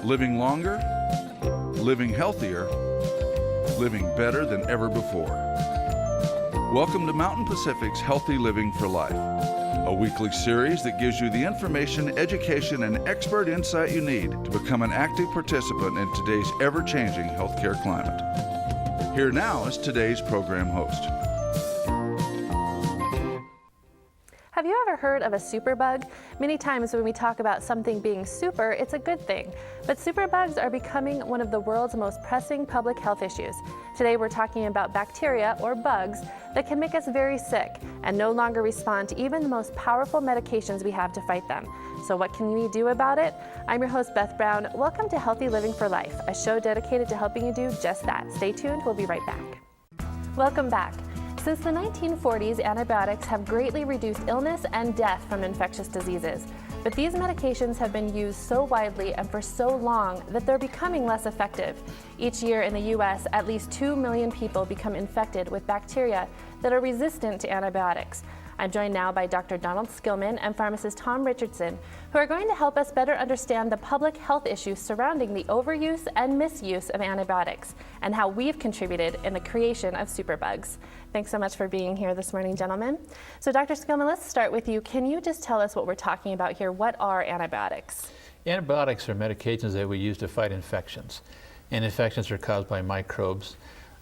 Living longer, living healthier, living better than ever before. Welcome to Mountain Pacific's Healthy Living for Life, a weekly series that gives you the information, education, and expert insight you need to become an active participant in today's ever-changing healthcare climate. Here now is today's program host. Have you ever heard of a superbug? Many times when we talk about something being super, it's a good thing. But superbugs are becoming one of the world's most pressing public health issues. Today we're talking about bacteria, or bugs, that can make us very sick and no longer respond to even the most powerful medications we have to fight them. So what can we do about it? I'm your host, Beth Brown. Welcome to Healthy Living for Life, a show dedicated to helping you do just that. Stay tuned, we'll be right back. Welcome back. Since the 1940s, antibiotics have greatly reduced illness and death from infectious diseases. But these medications have been used so widely and for so long that they're becoming less effective. Each year in the U.S., at least 2 million people become infected with bacteria that are resistant to antibiotics. I'm joined now by Dr. Donald Skillman and pharmacist Tom Richardson, who are going to help us better understand the public health issues surrounding the overuse and misuse of antibiotics and how we've contributed in the creation of superbugs. Thanks so much for being here this morning, gentlemen. So Dr. Skillman, let's start with you. Can you just tell us what we're talking about here? What are antibiotics? Antibiotics are medications that we use to fight infections. And infections are caused by microbes.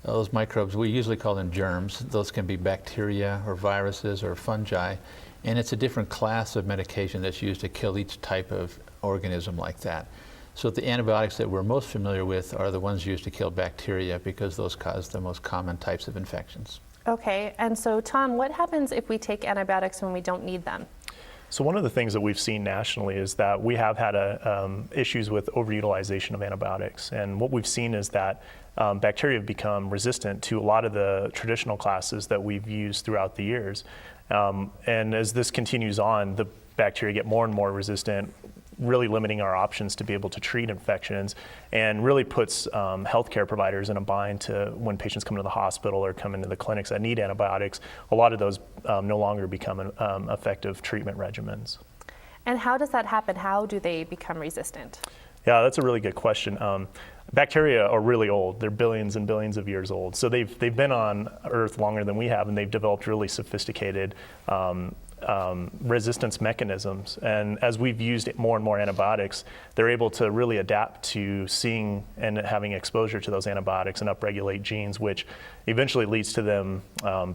Those microbes, we usually call them germs. Those can be bacteria or viruses or fungi. And it's a different class of medication that's used to kill each type of organism like that. So the antibiotics that we're most familiar with are the ones used to kill bacteria because those cause the most common types of infections. Okay, and so Tom, what happens if we take antibiotics when we don't need them? So one of the things that we've seen nationally is that we have had issues with overutilization of antibiotics. And what we've seen is that bacteria have become resistant to a lot of the traditional classes that we've used throughout the years. And as this continues on, the bacteria get more and more resistant, really limiting our options to be able to treat infections, and really puts healthcare providers in a bind to when patients come to the hospital or come into the clinics that need antibiotics. A lot of those no longer become effective treatment regimens. And how does that happen? How do they become resistant? Yeah, that's a really good question. Bacteria are really old. They're billions and billions of years old. So they've been on Earth longer than we have, and they've developed really sophisticated resistance mechanisms. And as we've used more and more antibiotics, they're able to really adapt to seeing and having exposure to those antibiotics and upregulate genes, which eventually leads to them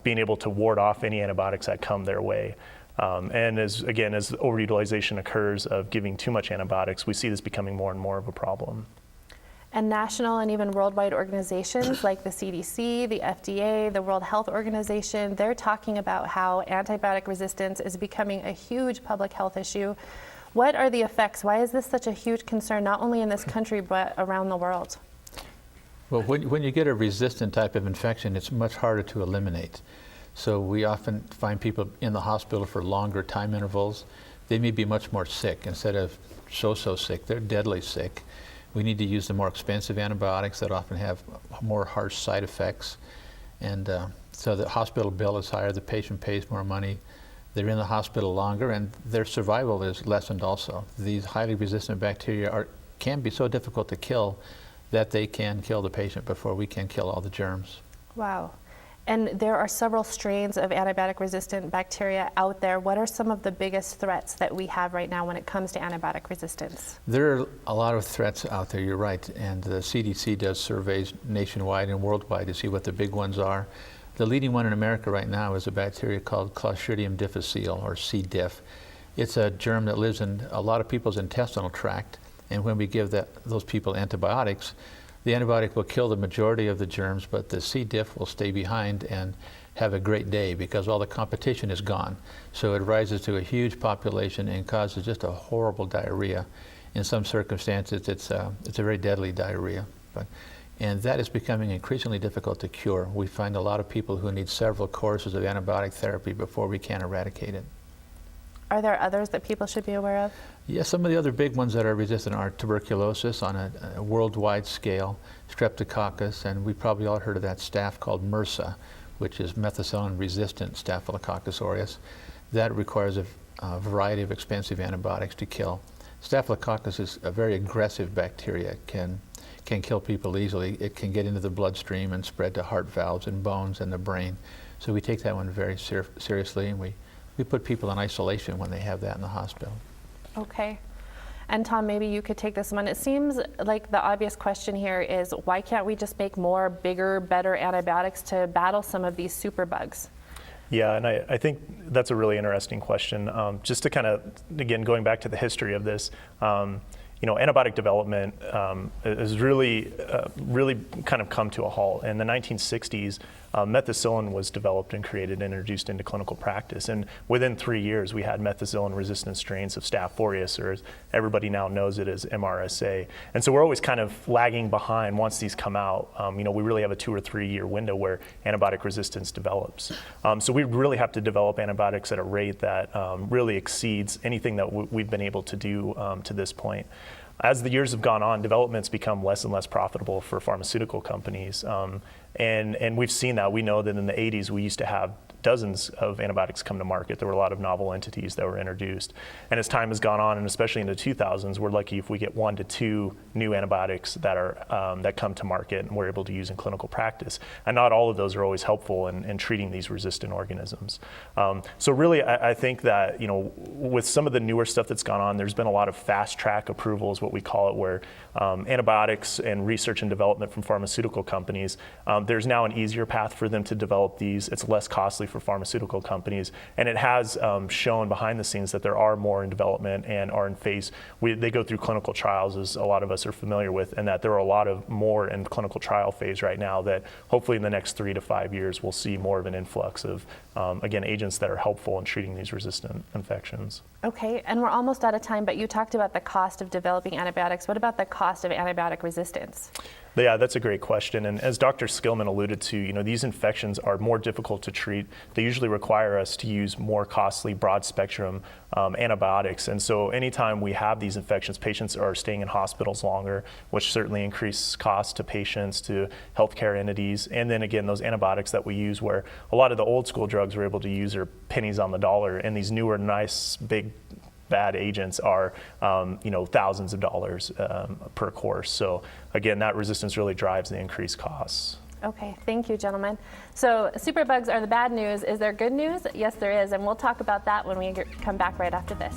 being able to ward off any antibiotics that come their way. And as overutilization occurs of giving too much antibiotics, we see this becoming more and more of a problem. And national and even worldwide organizations like the CDC, the FDA, the World Health Organization, they're talking about how antibiotic resistance is becoming a huge public health issue. What are the effects? Why is this such a huge concern, not only in this country, but around the world? Well, when you get a resistant type of infection, it's much harder to eliminate. So we often find people in the hospital for longer time intervals. They may be much more sick. Instead of so sick, they're deadly sick. We need to use the more expensive antibiotics that often have more harsh side effects. And so the hospital bill is higher, the patient pays more money, they're in the hospital longer, and their survival is lessened also. These highly resistant bacteria can be so difficult to kill that they can kill the patient before we can kill all the germs. Wow. And there are several strains of antibiotic-resistant bacteria out there. What are some of the biggest threats that we have right now when it comes to antibiotic resistance? There are a lot of threats out there, you're right, and the CDC does surveys nationwide and worldwide to see what the big ones are. The leading one in America right now is a bacteria called Clostridium difficile, or C. diff. It's a germ that lives in a lot of people's intestinal tract, and when we give those people antibiotics, the antibiotic will kill the majority of the germs, but the C. diff will stay behind and have a great day because all the competition is gone. So it rises to a huge population and causes just a horrible diarrhea. In some circumstances, it's a very deadly diarrhea. And that is becoming increasingly difficult to cure. We find a lot of people who need several courses of antibiotic therapy before we can eradicate it. Are there others that people should be aware of? Yes, some of the other big ones that are resistant are tuberculosis on a worldwide scale, streptococcus, and we probably all heard of that staph called MRSA, which is methicillin-resistant Staphylococcus aureus. That requires a variety of expensive antibiotics to kill. Staphylococcus is a very aggressive bacteria. It can kill people easily. It can get into the bloodstream and spread to heart valves and bones and the brain. So we take that one very seriously, and we put people in isolation when they have that in the hospital. Okay. And Tom, maybe you could take this one. It seems like the obvious question here is, why can't we just make more, bigger, better antibiotics to battle some of these superbugs? Yeah, and I think that's a really interesting question. Just to kind of, again, going back to the history of this, antibiotic development has really kind of come to a halt. In the 1960s, methicillin was developed and created and introduced into clinical practice. And within 3 years, we had methicillin-resistant strains of Staph aureus, or as everybody now knows it as MRSA. And so we're always kind of lagging behind once these come out. We really have a 2 or 3 year window where antibiotic resistance develops. So we really have to develop antibiotics at a rate that really exceeds anything that we've been able to do to this point. As the years have gone on, development's become less and less profitable for pharmaceutical companies. And we've seen that. We know that in the 80s, we used to have dozens of antibiotics come to market. There were a lot of novel entities that were introduced. And as time has gone on, and especially in the 2000s, we're lucky if we get 1 to 2 new antibiotics that come to market and we're able to use in clinical practice. And not all of those are always helpful in treating these resistant organisms. So really, I think that, with some of the newer stuff that's gone on, there's been a lot of fast track approvals, what we call it, where antibiotics and research and development from pharmaceutical companies, there's now an easier path for them to develop these. It's less costly for pharmaceutical companies, and it has shown behind the scenes that there are more in development and are in phase. They go through clinical trials, as a lot of us are familiar with, and that there are a lot of more in clinical trial phase right now that hopefully in the next 3 to 5 years we'll see more of an influx of, again, agents that are helpful in treating these resistant infections. Okay, and we're almost out of time, but you talked about the cost of developing antibiotics. What about the cost of antibiotic resistance? Yeah, that's a great question. And as Dr. Skillman alluded to, these infections are more difficult to treat. They usually require us to use more costly, broad spectrum antibiotics. And so anytime we have these infections, patients are staying in hospitals longer, which certainly increases costs to patients, to healthcare entities. And then again, those antibiotics that we use, where a lot of the old school drugs we're able to use are pennies on the dollar, and these newer, nice, big, bad agents are, thousands of dollars per course. So again, that resistance really drives the increased costs. Okay, thank you, gentlemen. So superbugs are the bad news. Is there good news? Yes, there is, and we'll talk about that when we come back right after this.